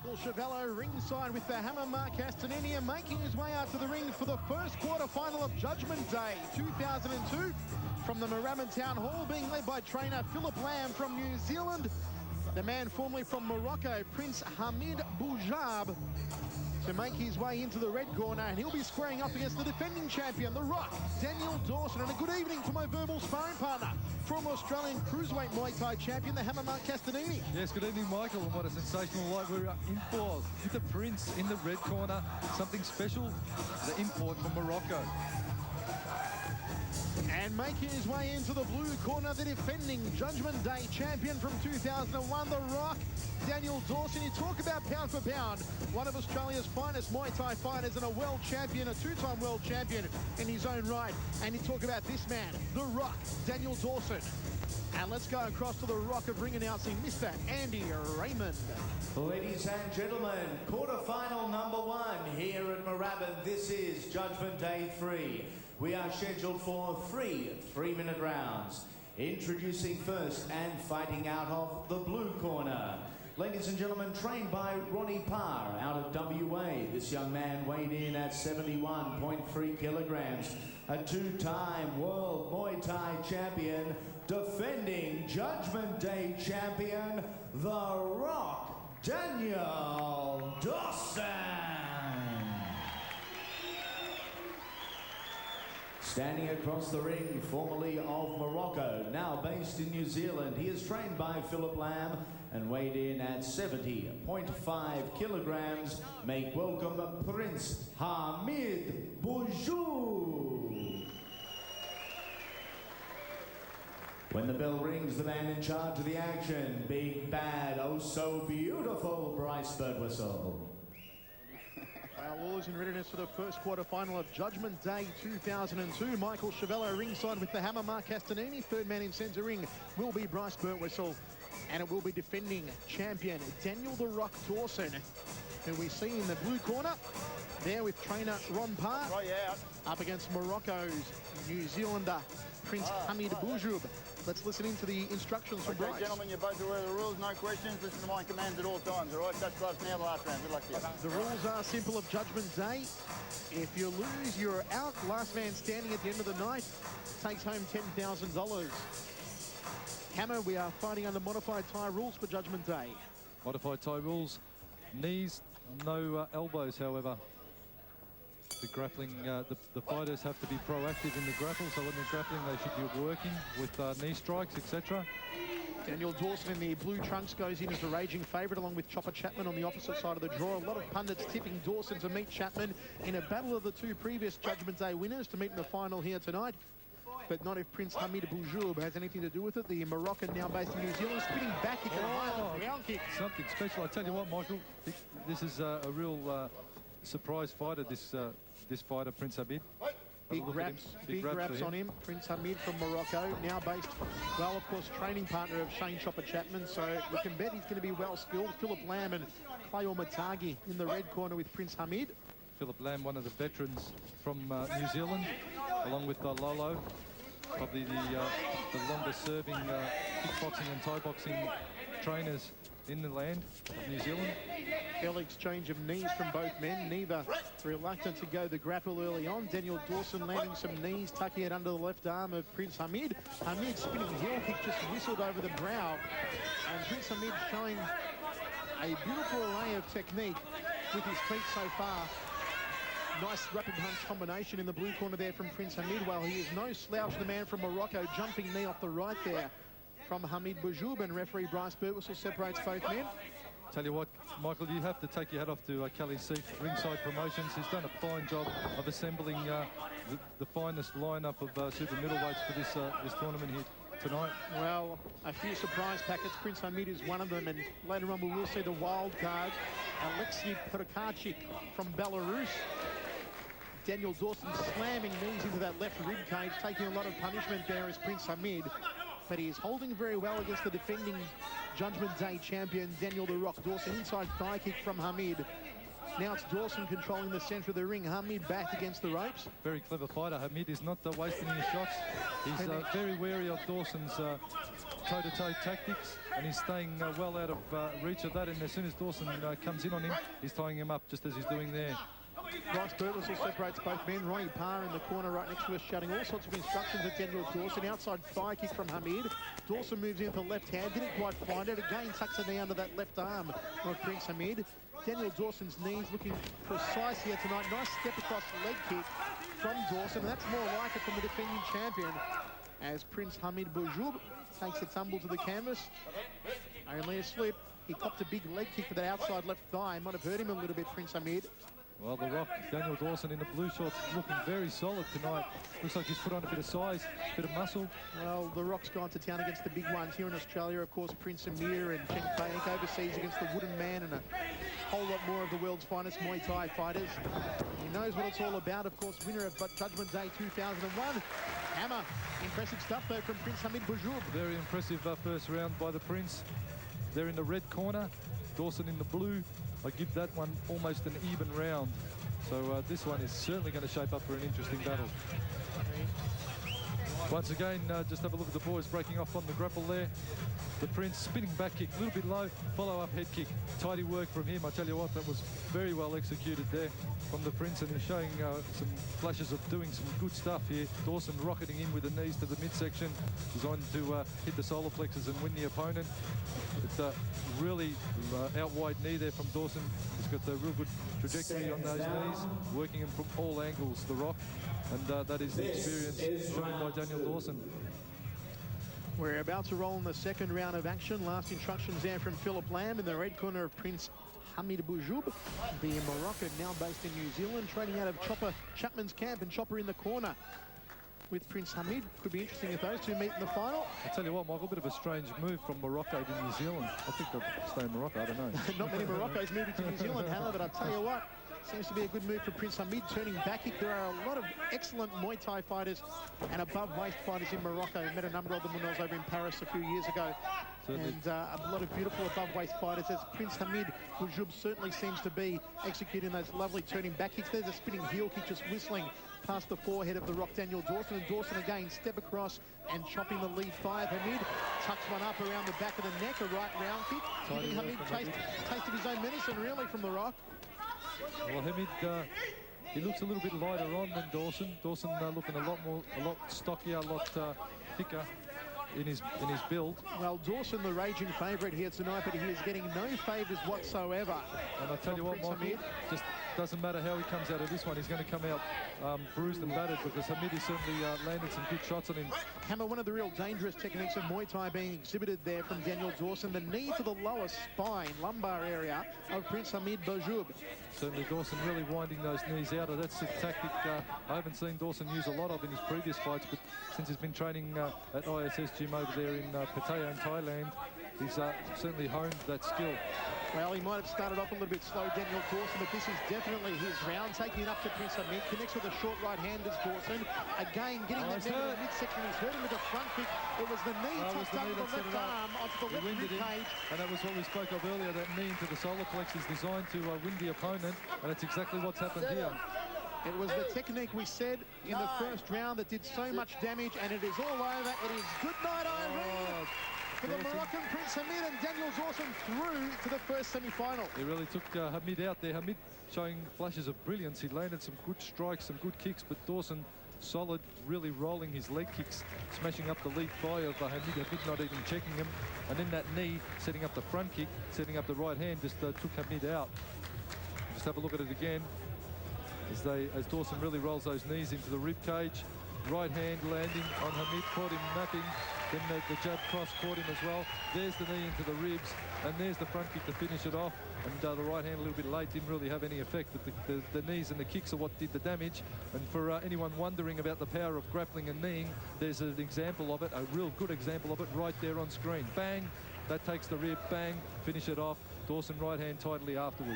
Michael Chiavello ringside with the hammer Mark Castanini, making his way out to the ring for the first quarter-final of Judgment Day 2002 from the Moorabbin Town Hall, being led by trainer Philip Lamb from New Zealand, the man formerly from Morocco, Prince Hamid Boujaoub, to make his way into the red corner, and he'll be squaring up against the defending champion, The Rock, Daniel Dawson. And a good evening to my verbal sparring partner, former Australian Cruiserweight Muay Thai champion, the hammer Mark Castanini. Yes, good evening, Michael, and what a sensational night we're in for. With the Prince in the red corner, something special, the import from Morocco. And making his way into the blue corner, the defending Judgment Day champion from 2001, The Rock, Daniel Dawson. You talk about pound for pound, one of Australia's finest Muay Thai fighters and a world champion, a two-time world champion in his own right. And you talk about this man, The Rock, Daniel Dawson. And let's go across to the Rock of ring announcing, Mr. Andy Raymond. Ladies and gentlemen, quarterfinal number one here at Moorabbin. This is Judgment Day 3. We are scheduled for three-minute rounds. Introducing first and fighting out of the blue corner. Ladies and gentlemen, trained by Ronnie Parr out of WA. This young man weighed in at 71.3 kilograms. A two-time world Muay Thai champion, defending Judgment Day champion, The Rock, Daniel Dawson. Standing across the ring, formerly of Morocco, now based in New Zealand, he is trained by Philip Lamb and weighed in at 70.5 kilograms. Make welcome Prince Hamid Boujaoub. When the bell rings, the man in charge of the action, big, bad, oh so beautiful, Bryce Birdwhistle. Our laws in readiness for the first quarter-final of Judgment Day 2002. Michael Chiavello ringside with the hammer Mark Castanini. Third man in centre ring will be Bryce Birdwhistle. And it will be defending champion Daniel The Rock Dawson, who we see in the blue corner there with trainer Ron Parr, up against Morocco's New Zealander Prince Hamid Boujaoub. Let's listen into the instructions from Bryce. Gentlemen, you're both aware of the rules, no questions. Listen to my commands at all times, all right? Touch gloves now, the last round. Good luck to you. The rules are simple of Judgment Day. If you lose, you're out. Last man standing at the end of the night takes home $10,000. Hammer, we are fighting under modified Thai rules for Judgment Day. Modified Thai rules, knees, no elbows, however. The grappling, the fighters have to be proactive in the grapple, so when they're grappling they should be working with knee strikes, etc. Daniel Dawson in the blue trunks goes in as the raging favourite, along with Chopper Chapman on the opposite side of the draw. A lot of pundits tipping Dawson to meet Chapman in a battle of the two previous Judgment Day winners to meet in the final here tonight. But not if Prince Hamid Boujaoub has anything to do with it. The Moroccan, now based in New Zealand, spinning back kick and a round kick. Something special. I tell you what, Michael, this is a real surprise fighter, this fighter, Prince Hamid. Big raps on him. Prince Hamid from Morocco, now based, well, of course, training partner of Shane Chopper Chapman, so we can bet he's going to be well skilled. Philip Lamb and Clayo Matagi in the red corner with Prince Hamid. Philip Lamb, one of the veterans from New Zealand, along with Lolo, probably the longest serving kickboxing and Thai boxing trainers in the land of New Zealand. Early exchange of knees from both men, neither reluctant to go the grapple early on. Daniel Dawson landing some knees, tucking it under the left arm of Prince Hamid. Hamid spinning heel kick just whistled over the brow. And Prince Hamid showing a beautiful array of technique with his feet so far. Nice rapid punch combination in the blue corner there from Prince Hamid, while he is no slouch, the man from Morocco, jumping knee off the right there from Hamid Boujaoub, and referee Bryce Birdwhistle separates both men. Tell you what, Michael, you have to take your hat off to Kelly Seif, Ringside Promotions. He's done a fine job of assembling the finest lineup of super middleweights for this tournament here tonight. Well, a few surprise packets. Prince Hamid is one of them, and later on we will see the wild card, Alexei Prokarchik from Belarus. Daniel Dawson slamming knees into that left rib cage, taking a lot of punishment there as Prince Hamid. But he is holding very well against the defending Judgment Day champion, Daniel The Rock Dawson. Inside thigh kick from Hamid. Now it's Dawson controlling the centre of the ring. Hamid backed against the ropes. Very clever fighter. Hamid is not wasting his shots. He's very wary of Dawson's toe-to-toe tactics, and he's staying well out of reach of that. And as soon as Dawson comes in on him, he's tying him up just as he's doing there. Bryce Birtles separates both men. Ronnie Parr in the corner right next to us shouting all sorts of instructions at Daniel Dawson. Outside thigh kick from Hamid. Dawson moves in with the left hand. Didn't quite find it. Again tucks it down to that left arm of Prince Hamid. Daniel Dawson's knees looking precise here tonight. Nice step across the leg kick from Dawson. And that's more like it from the defending champion as Prince Hamid Boujaoub takes a tumble to the canvas. Only a slip. He copped a big leg kick for that outside left thigh. Might have hurt him a little bit, Prince Hamid. Well, the Rock, Daniel Dawson in the blue shorts, looking very solid tonight. Looks like he's put on a bit of size, a bit of muscle. Well, the Rock's gone to town against the big ones here in Australia. Of course, Prince Amir and Chen Bank overseas against the Wooden Man and a whole lot more of the world's finest Muay Thai fighters. He knows what it's all about. Of course, winner of Judgment Day 2001. Hammer. Impressive stuff, though, from Prince Hamid Boujaoub. Very impressive first round by the Prince. They're in the red corner, Dawson in the blue. I give that one almost an even round. So this one is certainly going to shape up for an interesting battle. Once again, just have a look at the boys breaking off on the grapple there. The Prince spinning back kick, a little bit low, follow-up head kick. Tidy work from him. I tell you what, that was very well executed there from the Prince, and he's showing some flashes of doing some good stuff here. Dawson rocketing in with the knees to the midsection, designed to hit the solar plexus and win the opponent. It's a really out-wide knee there from Dawson. He's got a real good trajectory on those knees, working him from all angles, the Rock, and that is the experience shown by Daniel Dawson. We're about to roll in the second round of action. Last instructions there from Philip Lamb in the red corner of Prince Hamid Boujaoub, the Moroccan now based in New Zealand, training out of Chopper Chapman's camp, and Chopper in the corner with Prince Hamid. Could be interesting if those two meet in the final. I tell you what, Michael, a bit of a strange move from Morocco to New Zealand. I think they'll stay in Morocco, I don't know. Not many Moroccos moving to New Zealand, Hammer, but I'll tell you what, seems to be a good move for Prince Hamid, turning back kick. There are a lot of excellent Muay Thai fighters and above-waist fighters in Morocco. I met a number of them when I was over in Paris a few years ago. Certainly. And a lot of beautiful above-waist fighters, as Prince Hamid Boujaoub certainly seems to be executing those lovely turning back kicks. There's a spinning heel kick just whistling past the forehead of the Rock, Daniel Dawson. And Dawson again, step across and chopping the lead thigh of Hamid. Tucks one up around the back of the neck, a right round kick. Giving Hamid taste of his own medicine, really, from the Rock. Well, Hamid, he looks a little bit lighter on than Dawson. Dawson looking a lot stockier, a lot thicker in his build. Well, Dawson, the raging favourite here tonight, but he is getting no favours whatsoever. And I tell you what, Michael, just doesn't matter how he comes out of this one. He's going to come out bruised and battered, because Hamid has certainly landed some good shots on him. Hammer, one of the real dangerous techniques of Muay Thai being exhibited there from Daniel Dawson. The knee to the lower spine, lumbar area of Prince Hamid Boujaoub. Certainly Dawson really winding those knees out. That's a tactic I haven't seen Dawson use a lot of in his previous fights, but since he's been training at ISS Gym over there in Pattaya in Thailand, he's certainly honed that skill. Well, he might have started off a little bit slow, Daniel Dawson, but this is definitely his round. Taking it up to Prince Hamid, connects with a short right hand as Dawson. Again, getting the neck in the midsection. He's hurt him with a front kick. It was the knee tucked under the left arm onto the left rib cage. And that was what we spoke of earlier, that knee into the solar plexus designed to win the opponent, and that's exactly what's happened here. It was the technique we said in the first round that did so much damage, and it is all over. It is good night, Irene. For the Moroccan Prince Hamid, and Daniel Dawson through to the first semi-final. He really took Hamid out there. Hamid showing flashes of brilliance. He landed some good strikes, some good kicks, but Dawson solid, really rolling his leg kicks, smashing up the lead thigh of Hamid, Hamid not even checking him. And then that knee, setting up the front kick, setting up the right hand, just took Hamid out. Just have a look at it again. As Dawson really rolls those knees into the rib cage. Right hand landing on Hamid, caught him napping. Then the jab cross caught him as well. There's the knee into the ribs, and there's the front kick to finish it off. And the right hand a little bit late, didn't really have any effect, but the knees and the kicks are what did the damage. And for anyone wondering about the power of grappling and kneeing, there's an example of it, a real good example of it right there on screen. Bang, that takes the rib, bang, finish it off. Dawson right hand tightly afterwards.